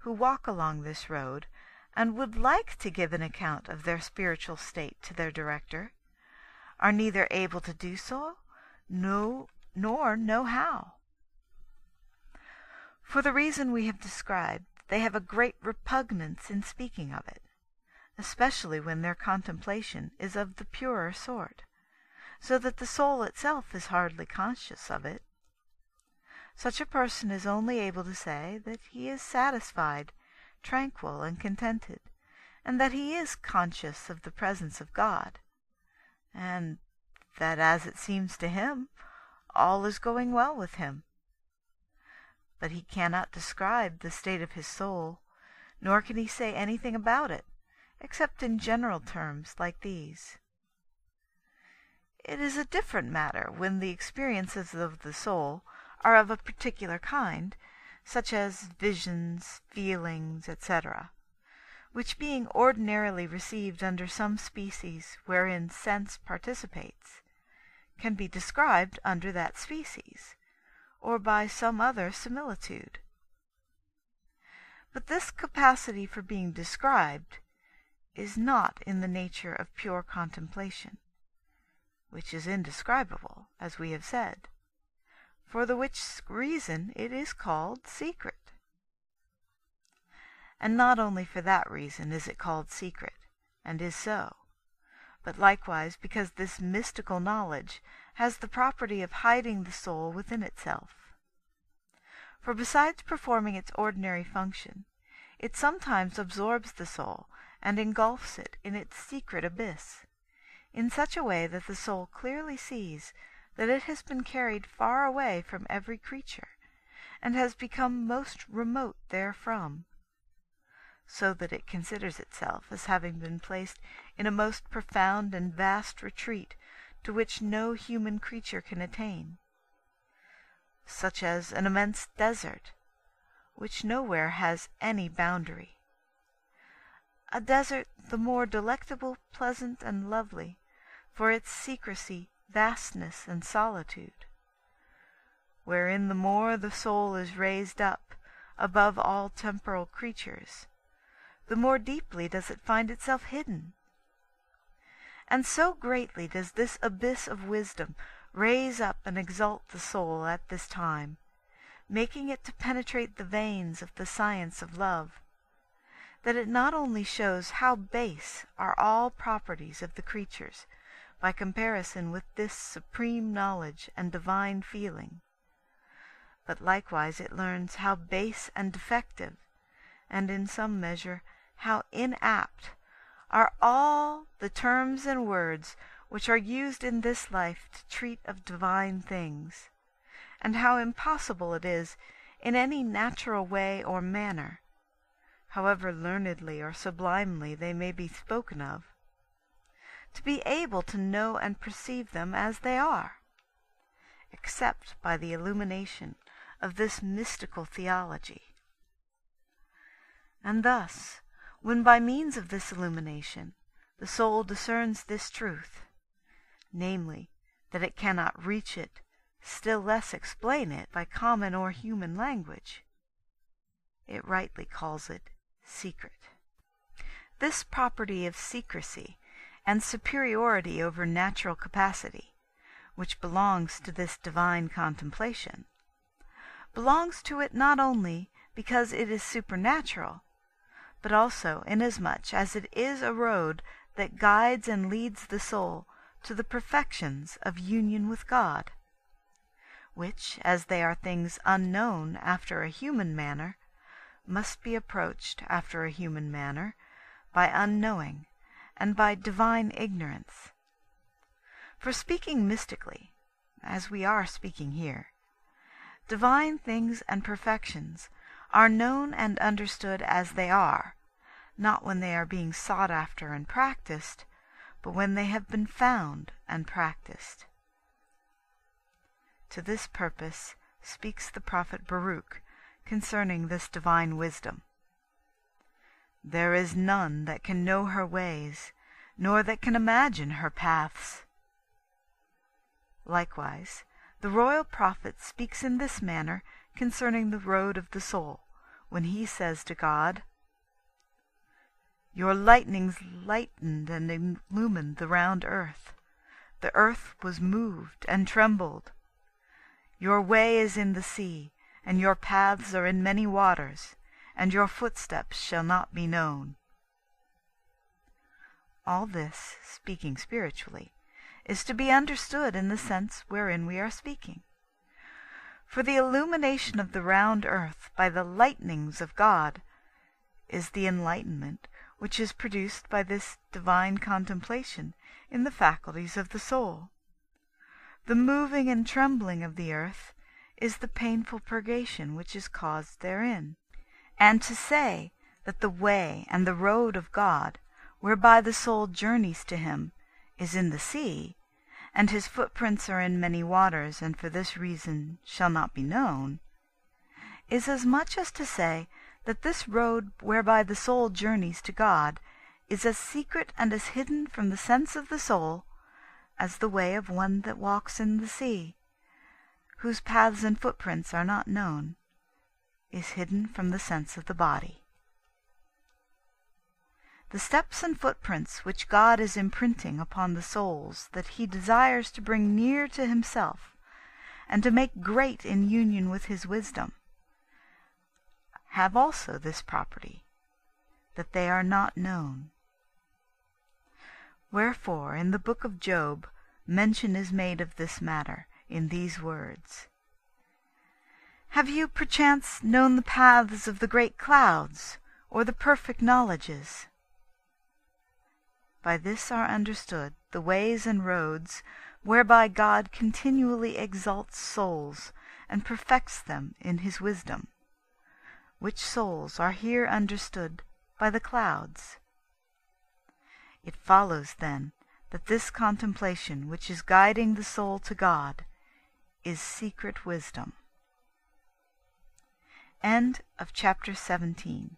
who walk along this road and would like to give an account of their spiritual state to their director, are neither able to do so, nor know how. For the reason we have described, they have a great repugnance in speaking of it, especially when their contemplation is of the purer sort, so that the soul itself is hardly conscious of it. Such a person is only able to say that he is satisfied, tranquil, and contented, and that he is conscious of the presence of God, and that, as it seems to him, all is going well with him. But he cannot describe the state of his soul, nor can he say anything about it, except in general terms like these. It is a different matter when the experiences of the soul are of a particular kind, such as visions, feelings, etc., which being ordinarily received under some species wherein sense participates, can be described under that species, or by some other similitude. But this capacity for being described is not in the nature of pure contemplation, which is indescribable, as we have said, for the which reason it is called secret. And not only for that reason is it called secret, and is so, but likewise because this mystical knowledge has the property of hiding the soul within itself. For besides performing its ordinary function, it sometimes absorbs the soul and engulfs it in its secret abyss, in such a way that the soul clearly sees that it has been carried far away from every creature, and has become most remote therefrom, so that it considers itself as having been placed in a most profound and vast retreat to which no human creature can attain, such as an immense desert, which nowhere has any boundary, a desert the more delectable, pleasant, and lovely for its secrecy, vastness, and solitude, wherein the more the soul is raised up above all temporal creatures, the more deeply does it find itself hidden. And so greatly does this abyss of wisdom raise up and exalt the soul at this time, making it to penetrate the veins of the science of love, that it not only shows how base are all properties of the creatures by comparison with this supreme knowledge and divine feeling, but likewise it learns how base and defective, and in some measure how inapt, are all the terms and words which are used in this life to treat of divine things, and how impossible it is in any natural way or manner, however learnedly or sublimely they may be spoken of, to be able to know and perceive them as they are, except by the illumination of this mystical theology. And thus, when by means of this illumination the soul discerns this truth, namely, that it cannot reach it, still less explain it by common or human language, it rightly calls it secret. This property of secrecy and superiority over natural capacity, which belongs to this divine contemplation, belongs to it not only because it is supernatural, but also inasmuch as it is a road that guides and leads the soul to the perfections of union with God, which, as they are things unknown after a human manner, must be approached after a human manner by unknowing and by divine ignorance. For speaking mystically, as we are speaking here, divine things and perfections are known and understood as they are, not when they are being sought after and practiced, but when they have been found and practiced. To this purpose speaks the prophet Baruch concerning this divine wisdom. There is none that can know her ways, nor that can imagine her paths. Likewise, the royal prophet speaks in this manner concerning the road of the soul, when he says to God, "Your lightnings lightened and illumined the round earth. The earth was moved and trembled. Your way is in the sea, and your paths are in many waters, and your footsteps shall not be known." All this, speaking spiritually, is to be understood in the sense wherein we are speaking. For the illumination of the round earth by the lightnings of God is the enlightenment which is produced by this divine contemplation in the faculties of the soul. The moving and trembling of the earth is the painful purgation which is caused therein. And to say that the way and the road of God, whereby the soul journeys to him, is in the sea, and his footprints are in many waters, and for this reason shall not be known, is as much as to say that this road whereby the soul journeys to God is as secret and as hidden from the sense of the soul as the way of one that walks in the sea, whose paths and footprints are not known, is hidden from the sense of the body. The steps and footprints which God is imprinting upon the souls that he desires to bring near to himself, and to make great in union with his wisdom, have also this property, that they are not known. Wherefore in the book of Job mention is made of this matter in these words: "Have you perchance known the paths of the great clouds, or the perfect knowledges?" By this are understood the ways and roads whereby God continually exalts souls and perfects them in his wisdom, which souls are here understood by the clouds. It follows, then, that this contemplation which is guiding the soul to God is secret wisdom. End of chapter 17.